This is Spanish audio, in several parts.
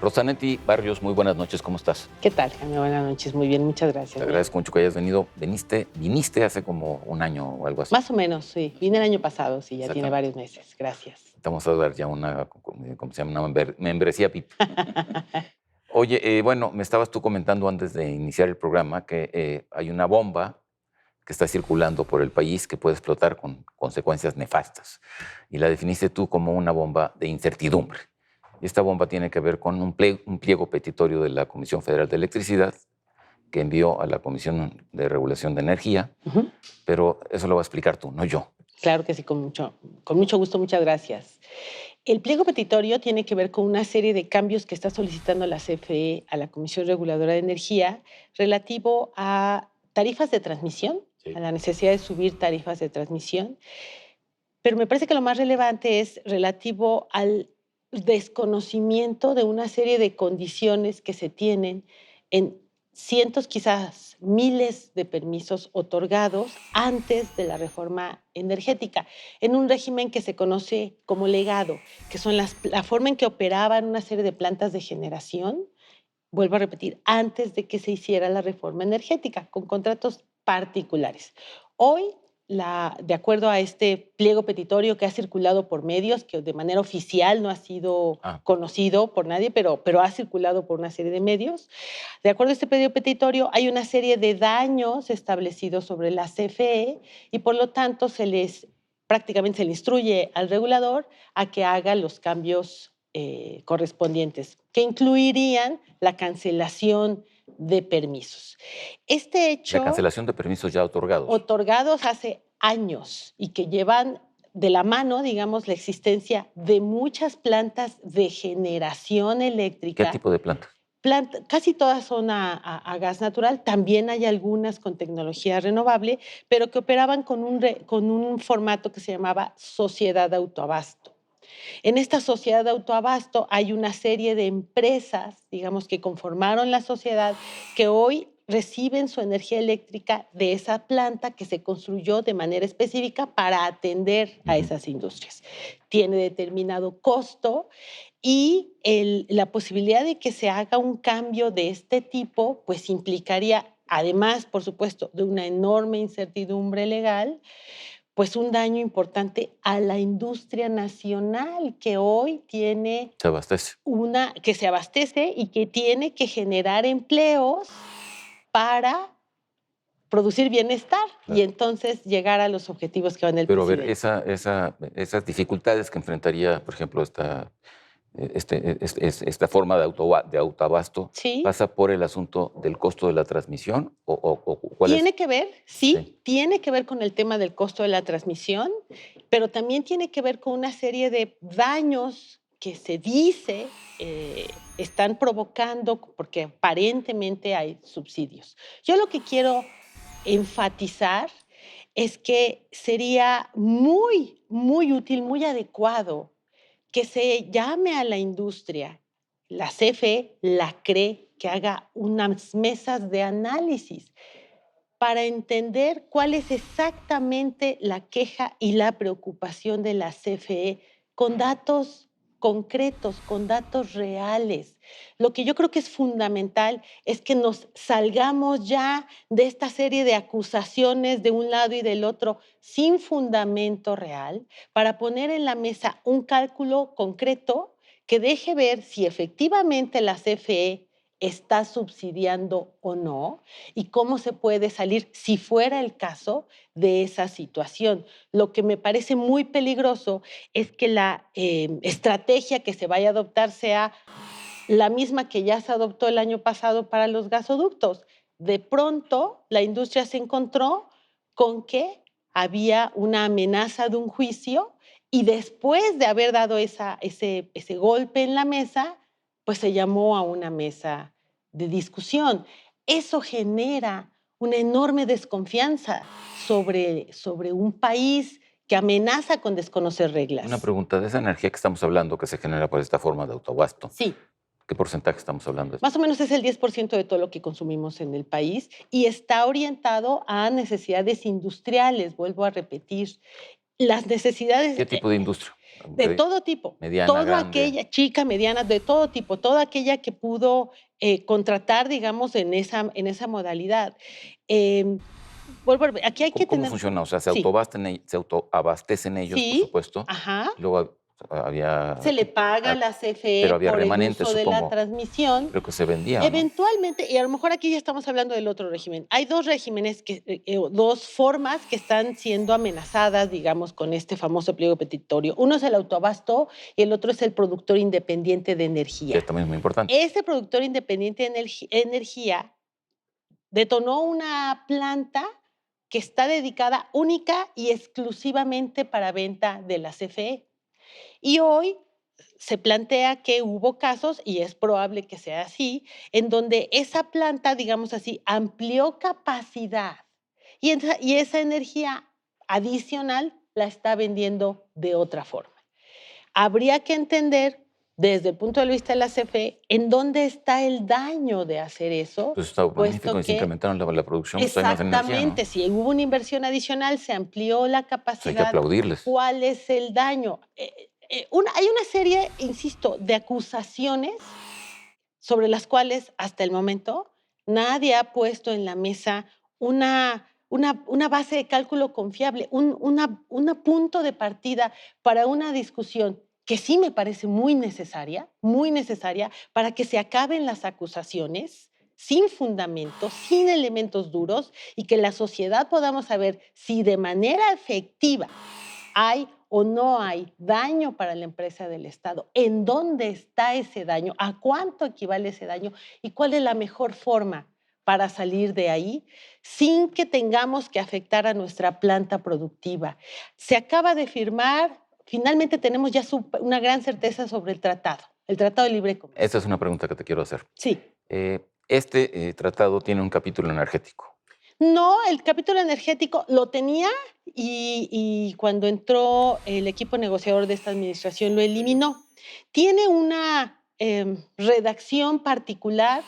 Rosanetti Barrios, muy buenas noches, ¿cómo estás? ¿Qué tal, Jaime? Buenas noches, muy bien, muchas gracias. Te agradezco mucho que hayas venido. Viniste hace como un año o algo así. Más o menos, sí. Vine el año pasado, sí, ya tiene varios meses. Gracias. Estamos a dar ya una, ¿cómo se llama? Una membresía VIP. Oye, bueno, me estabas tú comentando antes de iniciar el programa que hay una bomba que está circulando por el país que puede explotar con consecuencias nefastas. Y la definiste tú como una bomba de incertidumbre. Y esta bomba tiene que ver con un pliego petitorio de la Comisión Federal de Electricidad que envió a la Comisión de Regulación de Energía, pero eso lo va a explicar tú, no yo. Claro que sí, con mucho gusto, muchas gracias. El pliego petitorio tiene que ver con una serie de cambios que está solicitando la CFE a la Comisión Reguladora de Energía relativo a tarifas de transmisión, a la necesidad de subir tarifas de transmisión, pero me parece que lo más relevante es relativo al desconocimiento de una serie de condiciones que se tienen en cientos, quizás miles de permisos otorgados antes de la reforma energética, en un régimen que se conoce como legado, que son la forma en que operaban una serie de plantas de generación, vuelvo a repetir, antes de que se hiciera la reforma energética, con contratos particulares. Hoy, de acuerdo a este pliego petitorio que ha circulado por medios, que de manera oficial no ha sido conocido por nadie, pero ha circulado por una serie de medios, de acuerdo a este pliego petitorio, hay una serie de daños establecidos sobre la CFE y por lo tanto prácticamente se le instruye al regulador a que haga los cambios correspondientes, que incluirían la cancelación de permisos. Este hecho... La cancelación de permisos ya otorgados. Otorgados hace años y que llevan de la mano, digamos, la existencia de muchas plantas de generación eléctrica. ¿Qué tipo de plantas? Casi todas son a gas natural, también hay algunas con tecnología renovable, pero que operaban con un formato que se llamaba sociedad de autoabasto. En esta sociedad de autoabasto hay una serie de empresas, digamos, que conformaron la sociedad, que hoy reciben su energía eléctrica de esa planta que se construyó de manera específica para atender a esas industrias. Tiene determinado costo y la posibilidad de que se haga un cambio de este tipo, pues implicaría, además, por supuesto, de una enorme incertidumbre legal, pues un daño importante a la industria nacional que hoy tiene Se abastece. que se abastece y que tiene que generar empleos para producir bienestar y entonces llegar a los objetivos que van el Pero a ver, presidente. esas dificultades que enfrentaría, por ejemplo, esta forma de autoabasto, Sí. ¿pasa por el asunto del costo de la transmisión o cuál es? Tiene que ver, sí, tiene que ver con el tema del costo de la transmisión, pero también tiene que ver con una serie de daños que se dice están provocando porque aparentemente hay subsidios. Yo lo que quiero enfatizar es que sería muy, muy útil, muy adecuado que se llame a la industria, la CFE, la CRE, que haga unas mesas de análisis para entender cuál es exactamente la queja y la preocupación de la CFE con datos concretos, con datos reales. Lo que yo creo que es fundamental es que nos salgamos ya de esta serie de acusaciones de un lado y del otro sin fundamento real para poner en la mesa un cálculo concreto que deje ver si efectivamente la CFE está subsidiando o no y cómo se puede salir, si fuera el caso, de esa situación. Lo que me parece muy peligroso es que la estrategia que se vaya a adoptar sea la misma que ya se adoptó el año pasado para los gasoductos. De pronto, la industria se encontró con que había una amenaza de un juicio y después de haber dado ese golpe en la mesa, pues se llamó a una mesa de discusión. Eso genera una enorme desconfianza sobre un país que amenaza con desconocer reglas. Una pregunta, de esa energía que estamos hablando que se genera por esta forma de autoabasto. Sí. ¿Qué porcentaje estamos hablando de esto? Más o menos es el 10% de todo lo que consumimos en el país y está orientado a necesidades industriales, vuelvo a repetir. las necesidades ¿Qué tipo de industria? de todo tipo, Mediana, toda grande. aquella chica, mediana, de todo tipo, toda aquella que pudo contratar, digamos, en esa modalidad. Vuelvo a aquí hay que ¿Cómo tener... funciona? O sea, Sí, se autoabastecen ellos, por sí, supuesto, ajá. y luego había, Se le paga a la pero CFE había por el remanentes, uso de la supongo. transmisión. Creo que se vendía, ¿o no? Eventualmente, y a lo mejor aquí ya estamos hablando del otro régimen. Hay 2 regímenes o 2 formas que están siendo amenazadas, digamos, con este famoso pliego petitorio. Uno es el autoabasto y el otro es el productor independiente de Que energía. también es muy importante. Ese productor independiente de energía detonó una planta que está dedicada única y exclusivamente para venta de la CFE. Y hoy se plantea que hubo casos, y es probable que sea así, en donde esa planta, digamos así, amplió capacidad y esa energía adicional la está vendiendo de otra forma. Habría que entender, desde el punto de vista de la CFE, en dónde está el daño de hacer eso, Pues está magnífico puesto y se que incrementaron la producción, pues hay más energía, ¿no? exactamente, si hubo una inversión adicional, se amplió la Pues hay que capacidad. aplaudirles. ¿Cuál es el daño? Hay una serie, insisto, de acusaciones sobre las cuales hasta el momento nadie ha puesto en la mesa una base de cálculo confiable, un punto de partida para una discusión que sí me parece muy necesaria para que se acaben las acusaciones sin fundamentos, sin elementos duros y que la sociedad podamos saber si de manera efectiva hay o no hay daño para la empresa del Estado, en dónde está ese daño, a cuánto equivale ese daño y cuál es la mejor forma para salir de ahí sin que tengamos que afectar a nuestra planta productiva. Se acaba de firmar, finalmente tenemos ya una gran certeza sobre el Tratado de Libre Comercio. Esta es una pregunta que te quiero hacer. Sí. Este tratado tiene un capítulo energético. No, el capítulo energético lo tenía y cuando entró el equipo negociador de esta administración lo eliminó. Tiene una redacción particular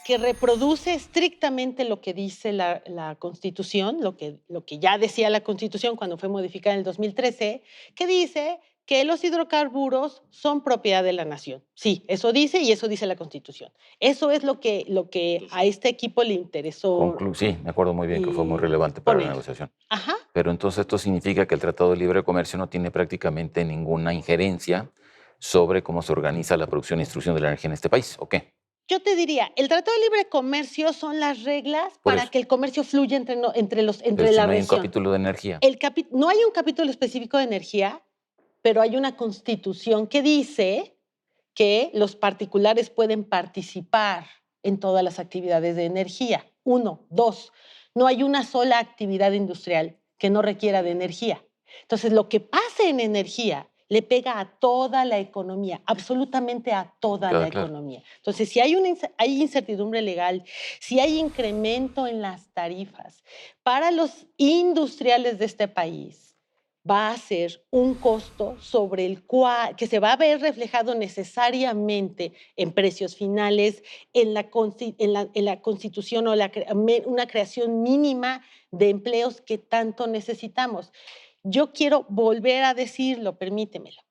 que reproduce estrictamente lo que dice la Constitución, lo que ya decía la Constitución cuando fue modificada en el 2013, que dice que los hidrocarburos son propiedad de la nación. Sí, eso dice y eso dice la Constitución. Eso es lo que a este equipo le interesó Sí, me acuerdo muy bien que fue muy relevante para la poner. negociación. Ajá. Pero entonces esto significa que el Tratado de Libre Comercio no tiene prácticamente ninguna injerencia sobre cómo se organiza la producción y distribución de la energía en este país, ¿o qué? Yo te diría, el Tratado de Libre Comercio son las reglas Por para eso. que el comercio fluya Pero entre si la no hay un región. capítulo de energía. No hay un capítulo específico de energía, pero hay una constitución que dice que los particulares pueden participar en todas las actividades de energía. 1, 2, no hay una sola actividad industrial que no requiera de energía. Entonces, lo que pase en energía le pega a toda la economía, absolutamente a toda la Claro. economía. Entonces, si hay incertidumbre legal, si hay incremento en las tarifas para los industriales de este país, va a ser un costo sobre el cual que se va a ver reflejado necesariamente en precios finales, en la constitución o una creación mínima de empleos que tanto necesitamos. Yo quiero volver a decirlo, permítemelo.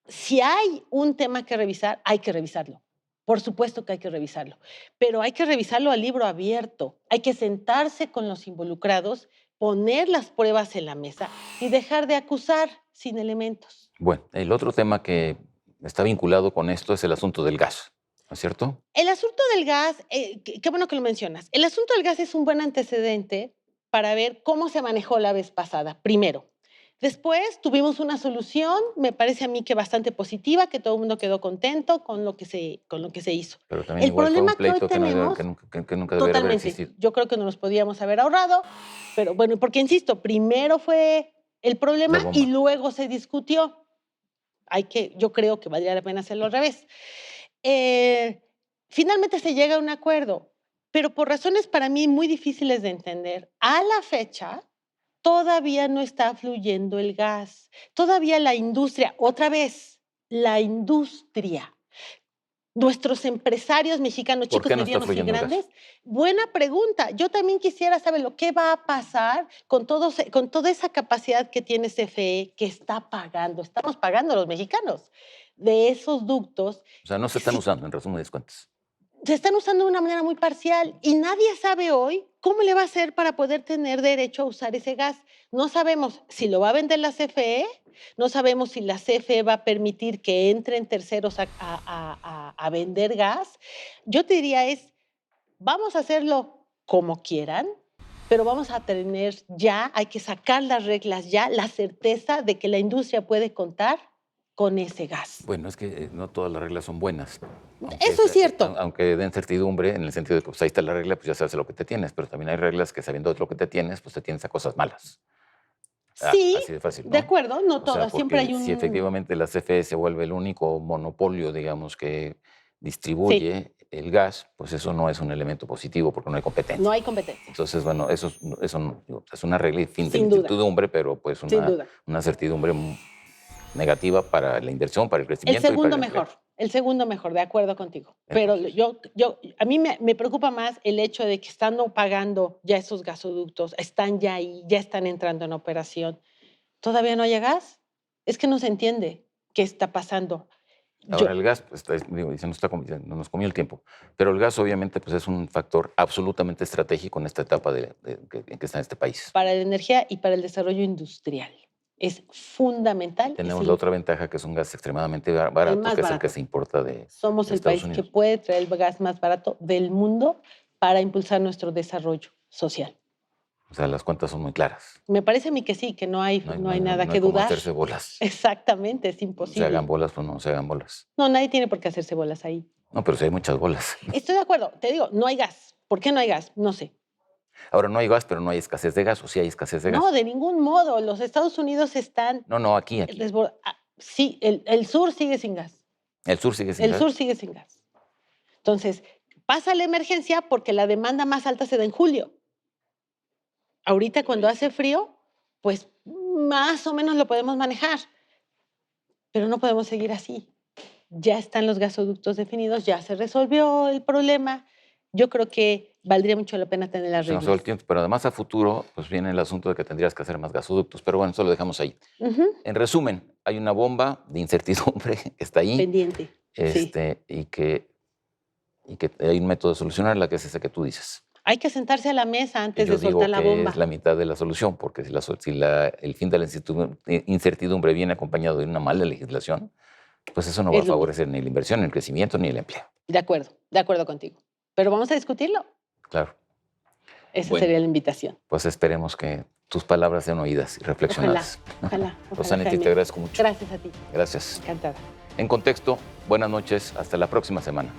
Si hay un tema que revisar, hay que revisarlo. Por supuesto que hay que revisarlo, pero hay que revisarlo a libro abierto. Hay que sentarse con los involucrados, poner las pruebas en la mesa y dejar de acusar sin elementos. Bueno, el otro tema que está vinculado con esto es el asunto del gas, ¿no es cierto? El asunto del gas, qué bueno que lo mencionas. El asunto del gas es un buen antecedente para ver cómo se manejó la vez pasada, primero. Después tuvimos una solución, me parece a mí que bastante positiva, que todo el mundo quedó contento con lo que se hizo. Pero también El igual fue un problema que hoy pleito que, tenemos, que nunca debería haber totalmente, existido. yo creo que nos los podíamos haber ahorrado, pero bueno, porque insisto, primero fue el problema La y bomba. luego se discutió. Yo creo que valdría la pena hacerlo al revés. Finalmente se llega a un acuerdo, pero por razones para mí muy difíciles de entender, a la fecha todavía no está fluyendo el gas. Todavía la industria, otra vez, la industria nuestros empresarios mexicanos, ¿Por chicos, qué no está medianos y fluyendo el gas? grandes? Buena pregunta. Yo también quisiera saber lo que va a pasar con toda esa capacidad que tiene CFE, que está pagando, estamos pagando los mexicanos, de esos ductos. O sea, no se están usando, en resumen de cuentas. Se están usando de una manera muy parcial y nadie sabe hoy cómo le va a hacer para poder tener derecho a usar ese gas. No sabemos si lo va a vender la CFE, no sabemos si la CFE va a permitir que entren terceros a vender gas. Yo te diría vamos a hacerlo como quieran, pero vamos a tener ya, hay que sacar las reglas ya, la certeza de que la industria puede contar con ese gas. Bueno, es que no todas las reglas son buenas. Eso es cierto. Aunque den certidumbre, en el sentido de que pues, ahí está la regla, pues ya sabes a lo que te tienes, pero también hay reglas que sabiendo de lo que te tienes, pues te tienes a cosas malas. Sí, así de fácil, ¿no? de acuerdo, no O sea, todas, siempre hay porque si un... efectivamente la CFE se vuelve el único monopolio, digamos, que Sí, distribuye el gas, pues eso no es un elemento positivo porque no hay competencia. no hay competencia, Entonces, bueno, eso no, digo, es una regla y fin de sin duda, incertidumbre, pero pues sin duda. una certidumbre negativa para la inversión, para el El crecimiento y para segundo el empleo. mejor, el segundo mejor, de acuerdo contigo. Pero Entonces, a mí me preocupa más el hecho de que estando pagando ya esos gasoductos, están ya ahí, ya están entrando en operación. ¿Todavía no hay gas? Es que no se entiende qué está pasando. ahora Yo, el gas, pues, digo, no nos comió el tiempo, pero el gas obviamente pues, es un factor absolutamente estratégico en esta etapa en que está en este país. para la energía y para el desarrollo industrial. Es fundamental. Tenemos la otra ventaja que es un gas extremadamente barato, más que es el que barato. se importa Somos de el Estados país que Unidos. puede traer el gas más barato del mundo para impulsar nuestro desarrollo social. O sea, las cuentas son muy claras. Me parece a mí que sí, que no hay nada No que hay como dudar. hacerse bolas. Exactamente, es Se hagan imposible. bolas, pues no se hagan bolas. No, nadie tiene por qué hacerse bolas ahí. No, pero sí hay muchas bolas. Estoy de acuerdo, te digo, no hay gas. ¿Por qué no hay gas? No sé. Ahora no hay gas, pero no hay escasez de gas, o sí hay escasez de gas. No, de ningún modo. Los Estados Unidos están... No, aquí. Sí, el sur sigue sin gas. El sur sigue sin El gas. sur sigue sin gas. Entonces, pasa la emergencia porque la demanda más alta se da en julio. Ahorita cuando hace frío, pues más o menos lo podemos manejar, pero no podemos seguir así. Ya están los gasoductos definidos, ya se resolvió el problema. Yo creo que valdría mucho la pena tener las Se nos va el reglas. tiempo, pero además a futuro pues viene el asunto de que tendrías que hacer más gasoductos, pero bueno, eso lo dejamos ahí. Ujú. En resumen, hay una bomba de incertidumbre que está ahí Pendiente. Sí. y que hay un método de solucionarla, que es ese que tú dices. Hay que sentarse a la mesa Y antes yo de soltar digo la que bomba. es la mitad de la solución, porque si el fin de la incertidumbre viene acompañado de una mala legislación, pues eso no va a Es lo mismo. favorecer ni la inversión, ni el crecimiento, ni el empleo. De acuerdo contigo. Pero vamos a discutirlo. Claro. Esa Bueno, sería la invitación. pues esperemos que tus palabras sean oídas y reflexionadas. Ojalá. Rosanetti, Jaime. te agradezco mucho. Gracias a ti. Gracias. Encantada. En contexto, buenas noches, hasta la próxima semana.